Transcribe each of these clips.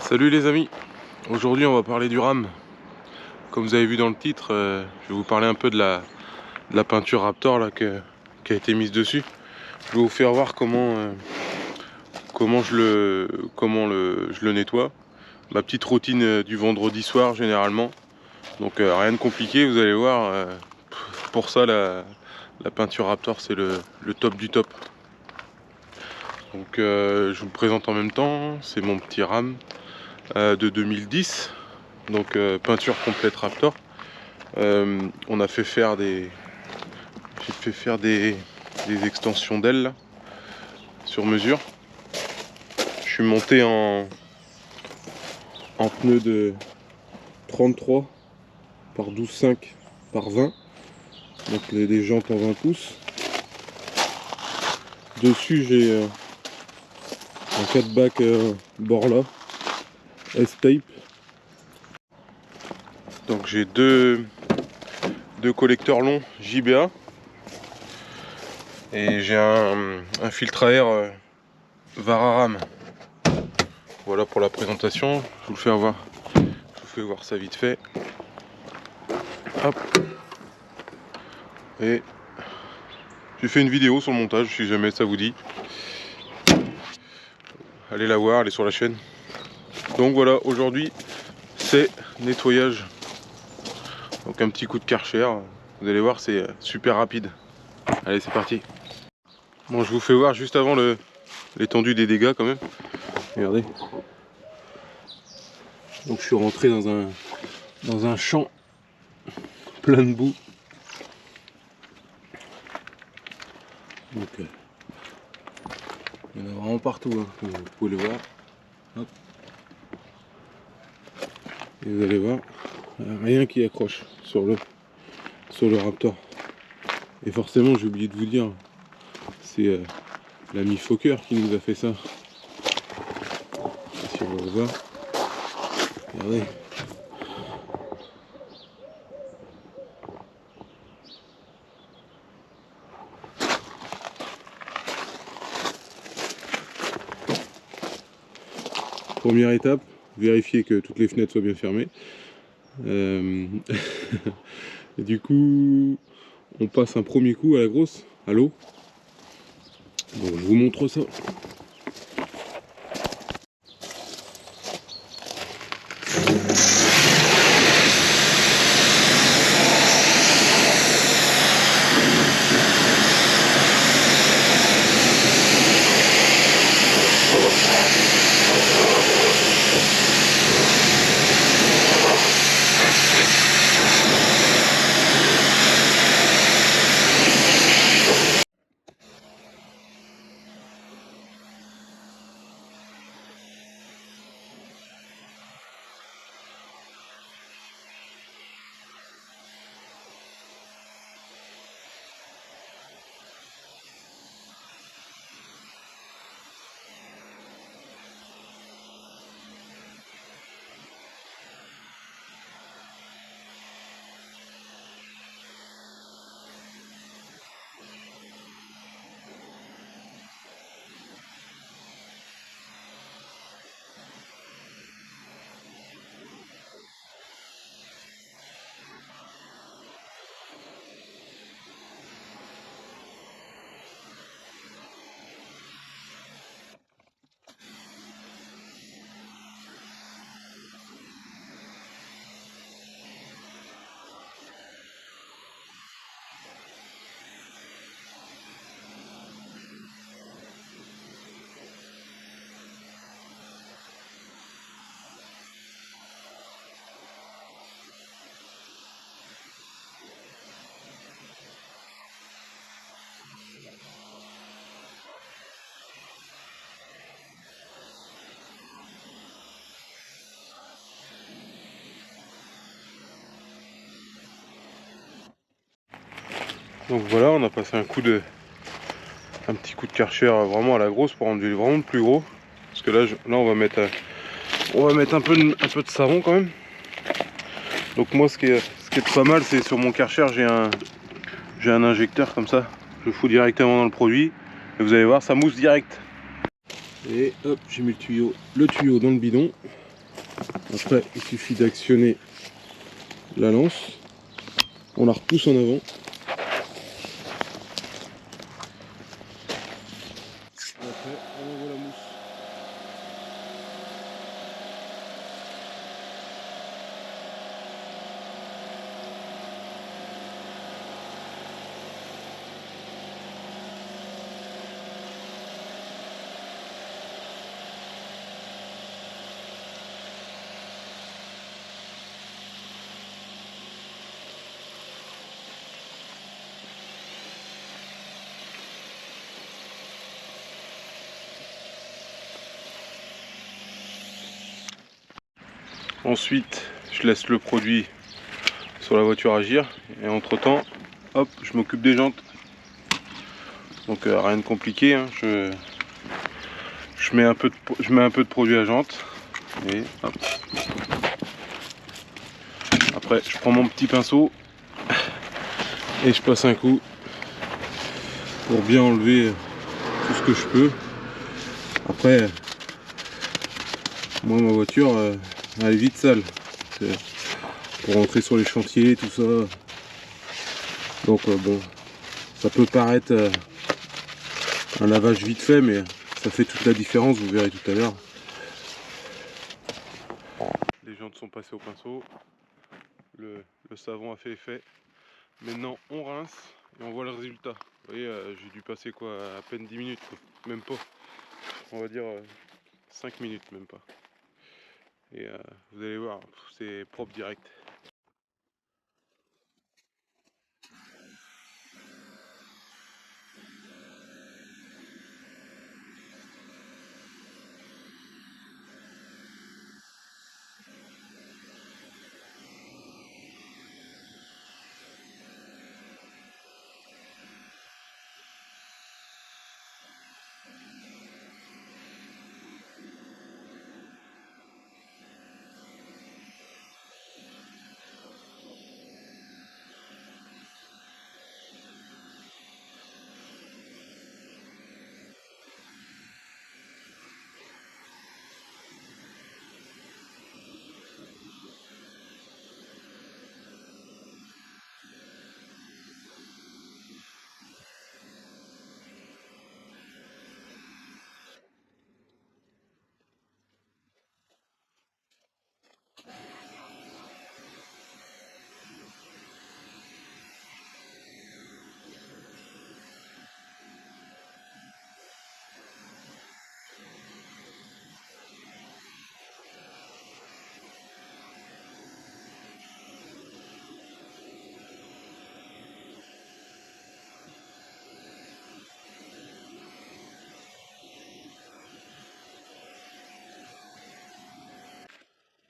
Salut les amis, aujourd'hui on va parler du RAM. Comme vous avez vu dans le titre, je vais vous parler un peu de la peinture Raptor là, qui a été mise dessus. Je vais vous faire voir comment je le nettoie. Ma petite routine du vendredi soir généralement. Donc rien de compliqué, vous allez voir. Pour ça la peinture Raptor c'est le top du top. Donc je vous le présente en même temps, c'est mon petit RAM de 2010. Donc peinture complète Raptor. On a fait faire des extensions d'ailes sur mesure. Je suis monté en pneu de 33 par 12,5 par 20, donc des jantes en 20 pouces. Dessus j'ai un 4 bacs Borla S-Tape. Donc j'ai deux collecteurs longs JBA et j'ai un filtre à air Vararam. Voilà pour la présentation, je vous fais voir ça vite fait. Hop. Et j'ai fait une vidéo sur le montage si jamais ça vous dit. Allez la voir, elle est sur la chaîne. Donc voilà, aujourd'hui c'est nettoyage. Donc un petit coup de Karcher, vous allez voir c'est super rapide. Allez c'est parti. Bon, je vous fais voir juste avant l'étendue des dégâts quand même. Regardez. Donc je suis rentré dans un champ plein de boue. Donc il y en a vraiment partout, hein, comme vous pouvez le voir. Hop. Et vous allez voir, rien qui accroche sur le Raptor. Et forcément, j'ai oublié de vous dire, c'est l'ami Fokker qui nous a fait ça. Si on va le voir, regardez. Première étape, vérifier que toutes les fenêtres soient bien fermées. Et du coup, on passe un premier coup à la grosse, à l'eau. Bon, je vous montre ça. Donc voilà, on a passé un petit coup de Karcher vraiment à la grosse pour enlever vraiment le plus gros. Parce que là on va mettre un peu de savon quand même. Donc moi ce qui est pas mal, c'est sur mon Karcher j'ai un injecteur comme ça. Je le fous directement dans le produit et vous allez voir ça mousse direct. Et hop, j'ai mis le tuyau dans le bidon. Après il suffit d'actionner la lance, on la repousse en avant. Et après on envoie la mousse. Ensuite, je laisse le produit sur la voiture agir et entre temps, hop, je m'occupe des jantes. Donc rien de compliqué, hein. Je mets un peu de produit à jantes et hop. Après, je prends mon petit pinceau et je passe un coup pour bien enlever tout ce que je peux. Après, moi ma voiture elle est vite sale pour rentrer sur les chantiers, tout ça. Donc bon, ça peut paraître un lavage vite fait, mais ça fait toute la différence, vous verrez tout à l'heure. Les jantes sont passées au pinceau, le savon a fait effet. Maintenant on rince et on voit le résultat. Vous voyez, j'ai dû passer quoi, à peine 10 minutes, quoi. Même pas, on va dire 5 minutes, même pas. Et vous allez voir, c'est propre direct.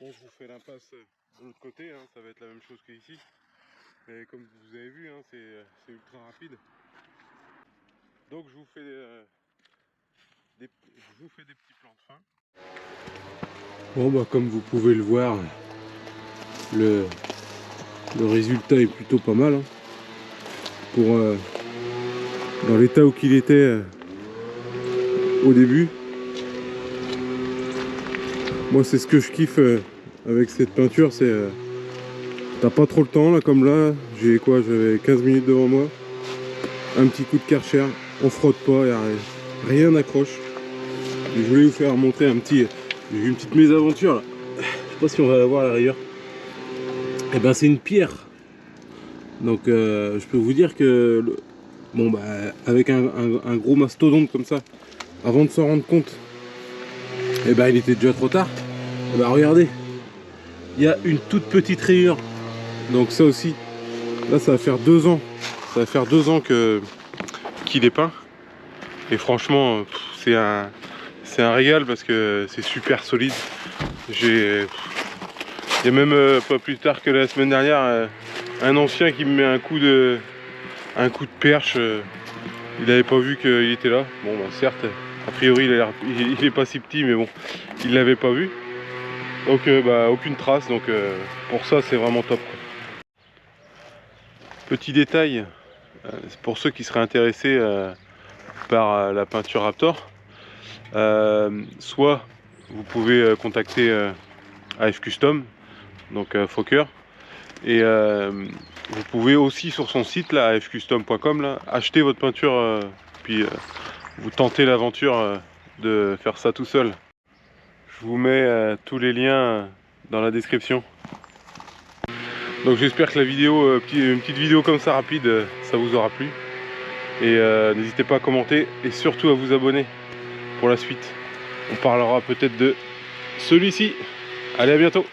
Bon, je vous fais l'impasse de l'autre côté, hein, ça va être la même chose qu'ici. Mais comme vous avez vu, hein, c'est ultra rapide. Donc je vous fais des petits plans de fin. Bon bah comme vous pouvez le voir, le résultat est plutôt pas mal, hein. Pour dans l'état où qu'il était au début. Moi c'est ce que je kiffe avec cette peinture, c'est t'as pas trop le temps là, comme là, j'avais 15 minutes devant moi, un petit coup de Karcher, on frotte pas, rien n'accroche. Je voulais vous faire montrer j'ai eu une petite mésaventure là, je sais pas si on va la voir à l'arrière. Et ben c'est une pierre, donc je peux vous dire que bon bah avec un gros mastodonte comme ça, avant de s'en rendre compte, et ben il était déjà trop tard. Et ben regardez, il y a une toute petite rayure. Donc ça aussi, là ça va faire 2 ans. Ça va faire 2 ans qu'il est peint. Et franchement, c'est un régal parce que c'est super solide. Il y a même pas plus tard que la semaine dernière, un ancien qui me met un coup de perche. Il n'avait pas vu qu'il était là. Bon bah certes, a priori il est pas si petit, mais bon, il l'avait pas vu. Donc bah aucune trace, donc pour ça c'est vraiment top, quoi. Petit détail, pour ceux qui seraient intéressés par la peinture Raptor, soit vous pouvez contacter AF Custom, donc Fokker. Et vous pouvez aussi sur son site là, afcustom.com, là, acheter votre peinture, puis vous tentez l'aventure de faire ça tout seul. Je vous mets tous les liens dans la description. Donc j'espère que la vidéo, une petite vidéo comme ça rapide, ça vous aura plu. Et n'hésitez pas à commenter et surtout à vous abonner pour la suite. On parlera peut-être de celui-ci. Allez, à bientôt!